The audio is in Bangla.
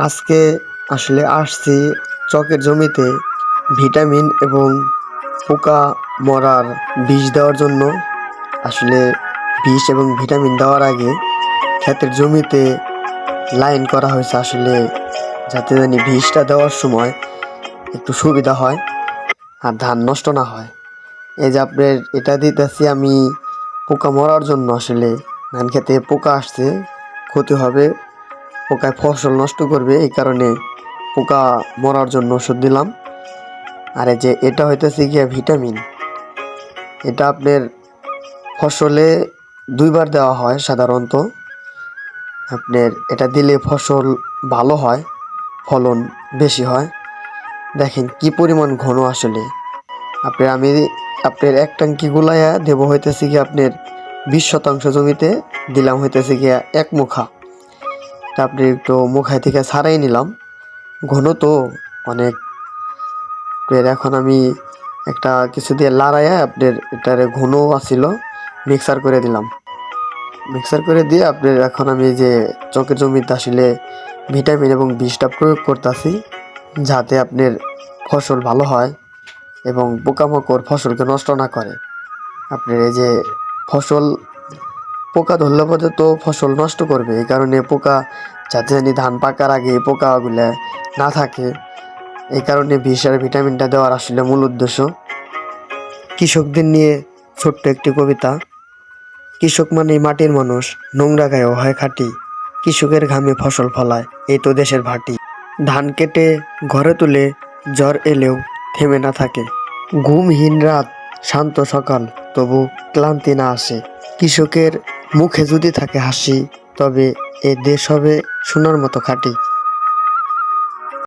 আজকে আসলে আসছি চকের জমিতে ভিটামিন এবং পোকা মরার বিষ দেওয়ার জন্য। আসলে বিষ এবং ভিটামিন দেওয়ার আগে ক্ষেতের জমিতে লাইন করা হয়েছে, আসলে যাতে জানি বিষটা দেওয়ার সময় একটু সুবিধা হয় আর ধান নষ্ট না হয়। এই যে আপনার এটা দিতেছি আমি পোকা মরার জন্য। আসলে ধান খেতে পোকা আসছে, ক্ষতি হবে, পোকায় ফসল নষ্ট করবে, এই কারণে পোকা মরার জন্য ওষুধ দিলাম। আর এই যে এটা হইতেছে গিয়া ভিটামিন, এটা আপনার ফসলে 2বার দেওয়া হয় সাধারণত। আপনার এটা দিলে ফসল ভালো হয়, ফলন বেশি হয়। দেখেন কি পরিমাণ ঘন। আসলে আমি আপনার এক ট্যাঙ্কি গুলাইয়া দেবো হইতেছে গিয়ে আপনার 20 শতাংশ জমিতে দিলাম হইতেছে গিয়া 1 মুখা। তা আপনি একটু মুখায় থেকে ছাড়াই নিলাম, ঘন তো অনেক। এখন আমি একটা কিছু দিয়ে লাড়াইয়া আপনার এটারে ঘন আছিল মিক্সার করে দিলাম। মিক্সার করে দিয়ে আপনার এখন আমি যে চকের জমিতে আসলে ভিটামিন এবং বিষটা প্রয়োগ করতেছি, যাতে আপনার ফসল ভালো হয় এবং পোকামাকড় ফসলকে নষ্ট না করে। আপনার এই যে ফসল পোকা ধরলে পথে তো ফসল নষ্ট করবে, এই কারণে পোকা যাতে জানি ধান পাকার আগে পোকাগুলা না থাকে, এই কারণে বিষ আর ভিটামিনটা দেওয়ার আসলে মূল উদ্দেশ্য। কৃষকদের নিয়ে ছোট্ট একটি কবিতা। কৃষক মানে মাটির মানুষ, নোংরা গায়েও হয় খাঁটি, কৃষকের ঘামে ফসল ফলায়, এই তো দেশের ভাটি। ধান কেটে ঘরে তুলে জ্বর এলেও থেমে না থাকে, ঘুমহীন রাত শান্ত সকাল তবু ক্লান্তি না আসে। কৃষকের মুখে যদি থাকে হাসি, তবে এ দেশ হবে সোনার মতো খাঁটি।